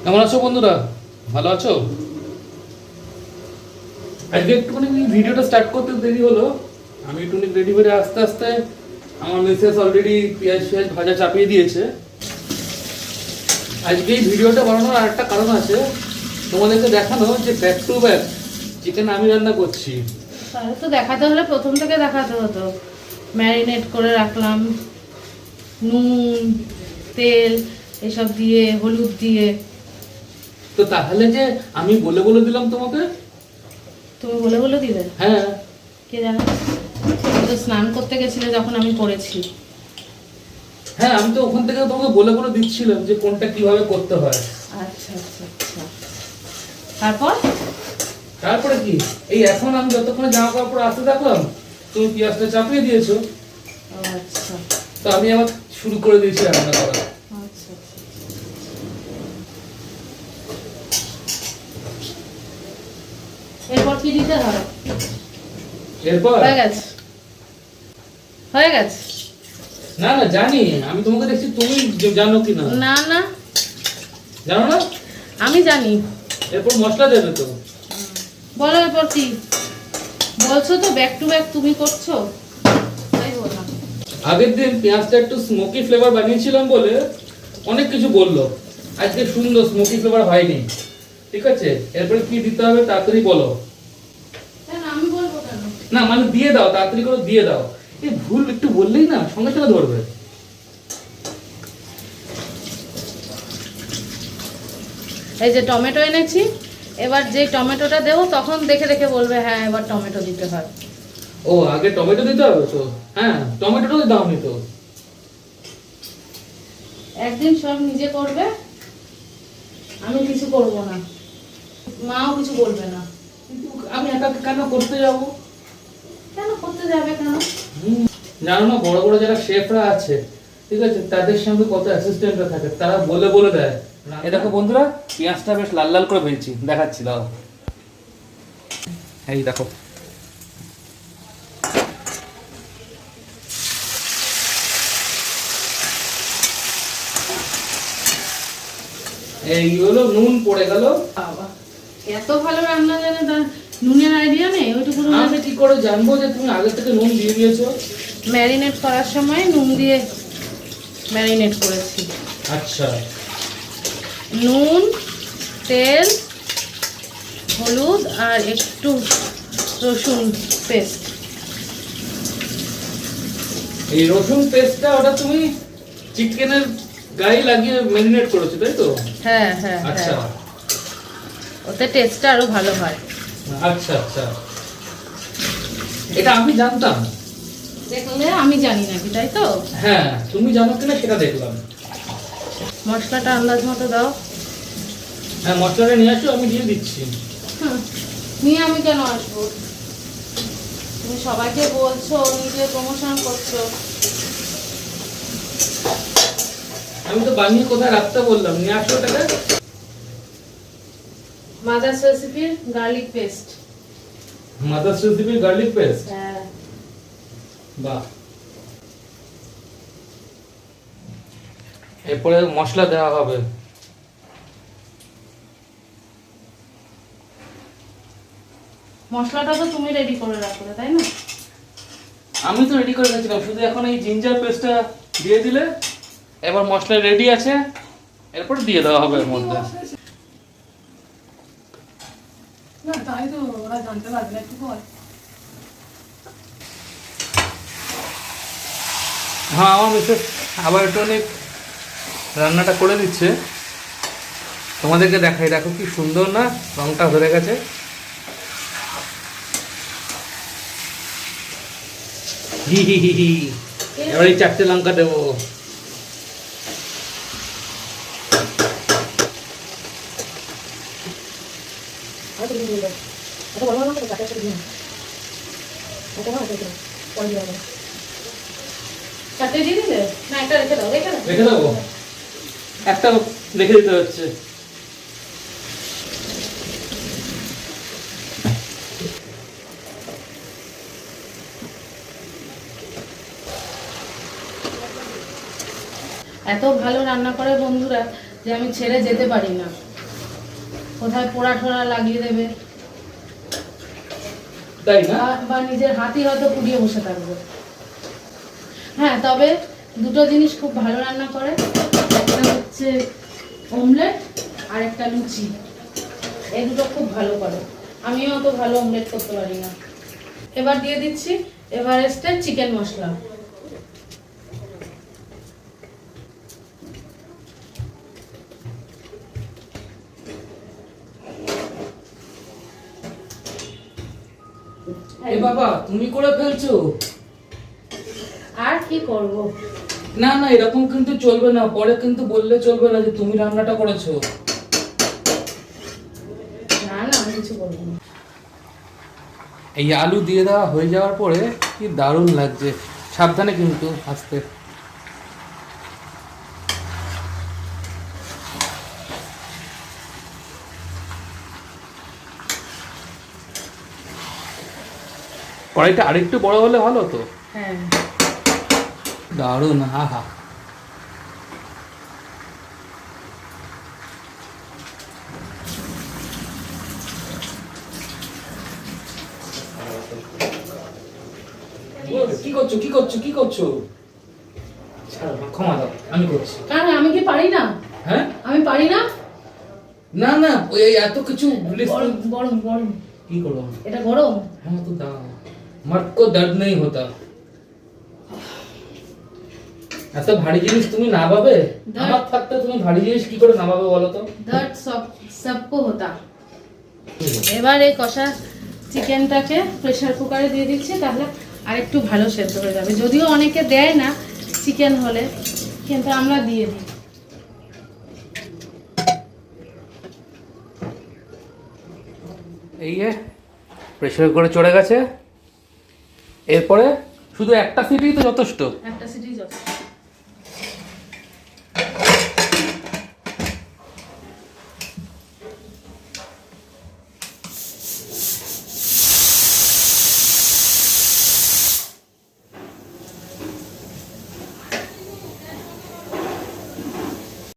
কেমন আছো বন্ধুরা? ভালো আছো? আজকে একটুখানি ভিডিওটা স্টার্ট করতে দেরি হলো। আমি একটু রেডি করে আস্তে আস্তে আমার মিসেস অলরেডি পেঁয়াজ ভাজা চাপিয়ে দিয়েছে। আজকে এই ভিডিওটা বানানোর আরেকটা কারণ আছে, তোমাদেরকে দেখানো যে ব্যাক টু ব্যাক চিকেন আমি রান্না করছি। তাহলে তো দেখাতে হলে প্রথম থেকে দেখাতে হতো। ম্যারিনেট করে রাখলাম, নুন তেল এসব দিয়ে, হলুদ দিয়ে। তো তাহলে যে আমি বলে বলে দিলাম তোমাকে। তুমি বলে বলে দিবে? হ্যাঁ। কে জানে, তুমি তো স্নান করতে গেছিলে যখন আমি করেছি। হ্যাঁ, আমি তো ওখান থেকে তোমাকে বলে বলে দিচ্ছিলাম যে কোনটা কিভাবে করতে হয়। আচ্ছা আচ্ছা আচ্ছা। তারপর তারপরে কি, এই এখন আমি যতক্ষণে জামা কাপড় আসতে থাকলাম তুমি পেঁয়াজটা চাপিয়ে দিয়েছো। ও আচ্ছা তো আমি আবার শুরু করে দিয়েছি রান্না করা। আচ্ছা আচ্ছা। এরপর কি দিতে হবে? এরপর হয়ে গেছে, হয়ে গেছে। না না জানি, আমি তোমাকে দেখছি তুমি জানো কি না। না না, জানো না? আমি জানি। এরপর মশলা দেবে তো। বলো এরপর কি বলছো, তো ব্যাক টু ব্যাক তুমি করছো তাই বললাম। আগের দিন পেঁয়াজটা একটু স্মোকি ফ্লেভার বানিয়েছিলাম বলে অনেক কিছু বললো। আজকে সুন্দর স্মোকি ফ্লেভার হয়নি। ঠিক আছে, এরপরে কি দিতে হবে তাড়াতাড়ি বলো। কেন আমি বলবো কেন? না মানে দিয়ে দাও, তাড়াতাড়ি করে দিয়ে দাও। এই ভুল একটু বললেই না সঙ্গে সঙ্গে ধরবে। এই যে টমেটো এনেছি, এবার যে টমেটোটা দেবো তখন দেখে দেখে বলবে হ্যাঁ এবার টমেটো দিতে হয়। ও আগে টমেটো দিতে হবে তো। হ্যাঁ, টমেটোটাও দাওনি তো। একদিন সব নিজে করবে, আমি কিছু করব না, মাও কিছু বলবে না। কিন্তু আমি একা কেন করতে যাব? কেন করতে যাবে কেন? জানো না, বড় বড় যারা শেফরা আছে, ঠিক আছে, তাদের সঙ্গে কত অ্যাসিস্ট্যান্টরা থাকে, তারা বলে বলে দেয়। এই দেখো বন্ধুরা, পেঁয়াজটা বেশ লাল লাল করে ভেজেছি, দেখাচ্ছি দাও। এই দেখো, এই হলো নুন পড়ে গেল। বাবা, এত ভালো রান্না জানে, তার নুনের আইডিয়া নেই ওইটুকু? আমি কি করে জানবো যে তুমি আগে থেকে নুন দিয়ে দিয়েছো? ম্যারিনেট করার সময় নুন দিয়ে ম্যারিনেট করেছি। আচ্ছা। নুন, তেল, হলুদ আর একটু রসুন পেস্ট। এই রসুন পেস্টটা ওটা তুমি চিকেনের গায়ে লাগিয়ে ম্যারিনেট করেছো তাই তো? হ্যাঁ হ্যাঁ আচ্ছা হ্যাঁ, ওতে টেস্টটা আরো ভালো হয়। আচ্ছা আচ্ছা, এটা আমি জানতাম। দেখলে আমি জানি নাকি, তাই তো? হ্যাঁ, তুমি জানো কিনা সেটা দেখলাম। মশলাটা আন্দাজ মতো দাও। হ্যাঁ, মশলাটা নিয়ে আসো, আমি দিয়ে দিচ্ছি। হুম, নিয়ে আমি কেন আসবো? তুমি সবাইকে বলছো, নিজে প্রমোশন করছো। আমি তো বানিয়ে কোথায় রাখতে বললাম, নিয়ে আসো ওটাকে। মাদার্স রেসিপির garlic paste. Mother's Recipe garlic paste. হ্যাঁ। বাহ। এরপরে মশলা দেওয়া হবে। মশলাটা তো তুমি রেডি করে রাখলে তাই না? আমি তো রেডি করে রেখেছিলাম, শুধু এখন এই জিঞ্জার পেস্টটা দিয়ে দিলে এবার মশলা রেডি আছে। এরপর দিয়ে দেওয়া হবে এর মধ্যে। না তাই তো, ওরা জানতে পারবে না, একটু বল। হ্যাঁ, আমার মিসেস আবার একটু অনেক রান্নাটা করে দিচ্ছে। তোমাদেরকে দেখাই, দেখো কি সুন্দর না রংটা ধরে গেছে। হি হি হি হি। এবার এই 4টে লঙ্কা দেবো। চারটে দিয়ে দিলে না, একটা রেখে দাও। রেখে দাও, রেখে দেবো, একটা রেখে দিতে হচ্ছে। এত ভালো রান্না করে বন্ধুরা যে আমি ছেড়ে যেতে পারি না। কোথায় পোড়া টোড়া লাগিয়ে দেবে, তাই না? বা নিজের হাতই হয়তো পুড়িয়ে বসে থাকবে। হ্যাঁ, তবে দুটো জিনিস খুব ভালো রান্না করে, একটা হচ্ছে অমলেট আর একটা লুচি। এই দুটো খুব ভালো করে, আমিও অত ভালো অমলেট করতে পারি না। এবার দিয়ে দিচ্ছি এভারেস্টের চিকেন মশলা। এ বাবা, তুমি করে ফেলছো? আর কি করব? না না, এরকম কিন্তু চলবে না, পরে কিন্তু বললে চলবে না যে তুমি রান্নাটা করেছো। না না, আমি কিছু করবো না। এই আলু দিয়ে দেওয়া হয়ে যাওয়ার পরে কি দারুণ লাগছে। সাবধানে কিন্তু, আস্তে। কড়াইটা আরেকটু বড় হলে ভালো তো। হ্যাঁ, দারুণ, হা হা। কি করছো কি করছো কি করছো? ছাড়ো, ক্ষমা দাও, আমি করছি। কেন আমি কি পারি না? হ্যাঁ, আমি পারি না? না না, এই এত কিছু গরম গরম গরম। কি করবো? এটা গরম। হ্যাঁ তো দাও, मर्द को दर्द नहीं होता। এত ভারী জিনিস তুমি নামাবে? আমার থাকতে তুমি ভারী জিনিস কি করে নামাবে বলো তো? दर्द सबको होता। এবার এই কষা চিকেনটাকে প্রেসার কুকারে দিয়ে দিচ্ছি, তাহলে আরেকটু ভালো সেদ্ধ হয়ে যাবে। যদিও অনেকে দেয় না চিকেন হলে, কিন্তু আমরা দিয়ে দিই। এই যে প্রেসার কুকারে চড়ে গেছে, এরপরে শুধু একটা সিটি তো যথেষ্ট। একটা সিটি যথেষ্ট।